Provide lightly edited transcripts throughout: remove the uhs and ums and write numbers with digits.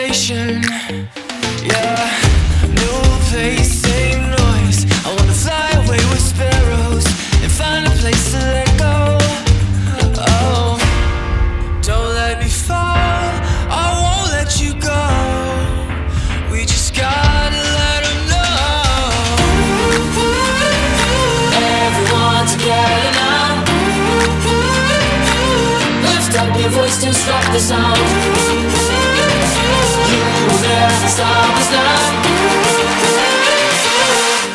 deactivation. Yeah, new place, same noise. I wanna fly away with sparrows and find a place to let go. Oh, don't let me fall, I won't let you go. We just gotta let them know. Everyone together now. Lift up your voice to disrupt the sound. You will never stop us now.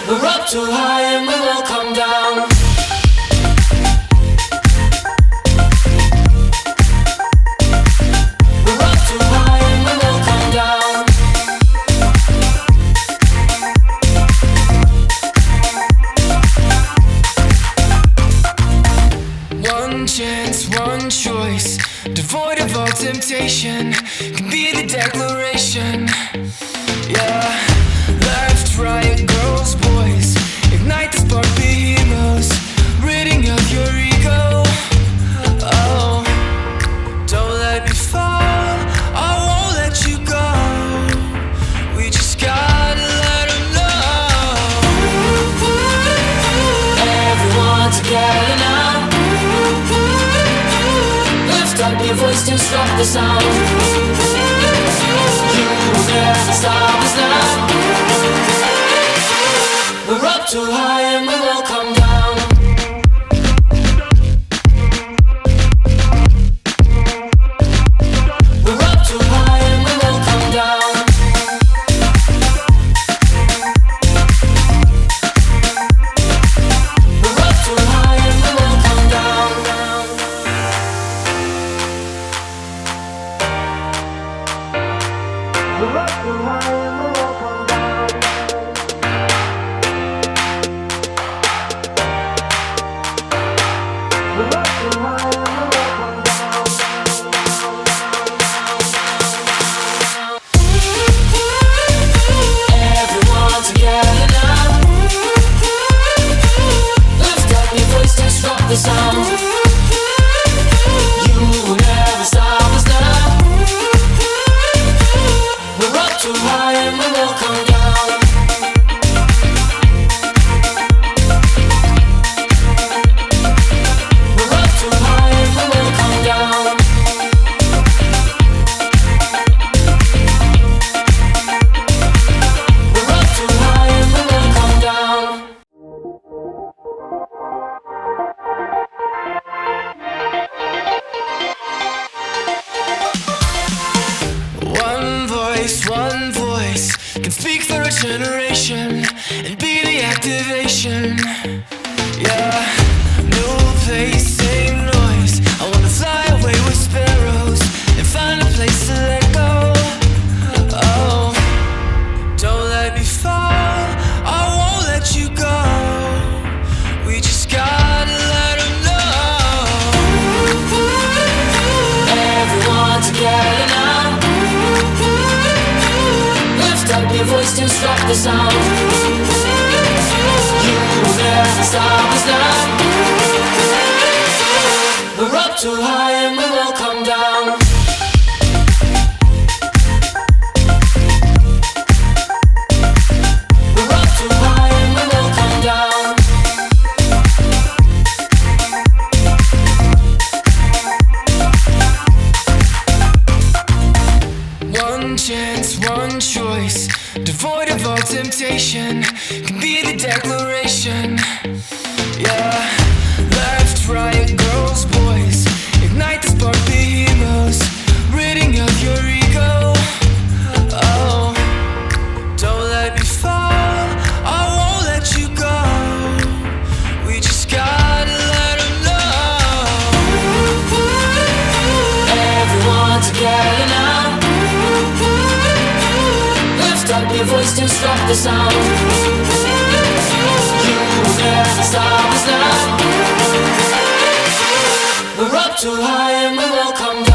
We're up too high and we won't come down. We're up too high and we won't come down. One chance, one choice, devoid of all temptation, can be the declaration. Yeah, left, right, girls, boys, ignite the spark, be heroes, ridding of your ego. Oh, don't let me fall, I won't let you go. We just gotta let them know. Everyone together now. Lift up your voice to disrupt the sound. You will never stop us now. We're up too high and we won't come down. We're up too high and we won't come down. We're up too high and we won't come down. We're up too high and we won't come down. We're up too high and we won't come down. Everyone together now. Lift up your voice to disrupt the sound. You will never stop us now. We're up too high and we won't come down. We're up too high and we won't come down. We're up too high and we won't come down. One voice can speak for a generation and be the activation. Yeah, new place, same noise. I wanna fly away with sparrows and find a place to let go. Oh, don't let me fall, I won't let you go. We just gotta let them know. Everyone together now. Lift up your voice to disrupt the sound. You will never stop us now. We're up too high and we won't come down. We're up too high and we won't come down. One chance, one choice, devoid of all temptation, can be the declaration. Yeah, left, right, girls, boys, ignite the spark, be heroes, ridding of your ego. Oh, don't let me fall, I won't let you go. We just gotta let them know. Everyone together now. Lift up your voice to disrupt the sound. You will never stop us now. We're up too high and we won't come down.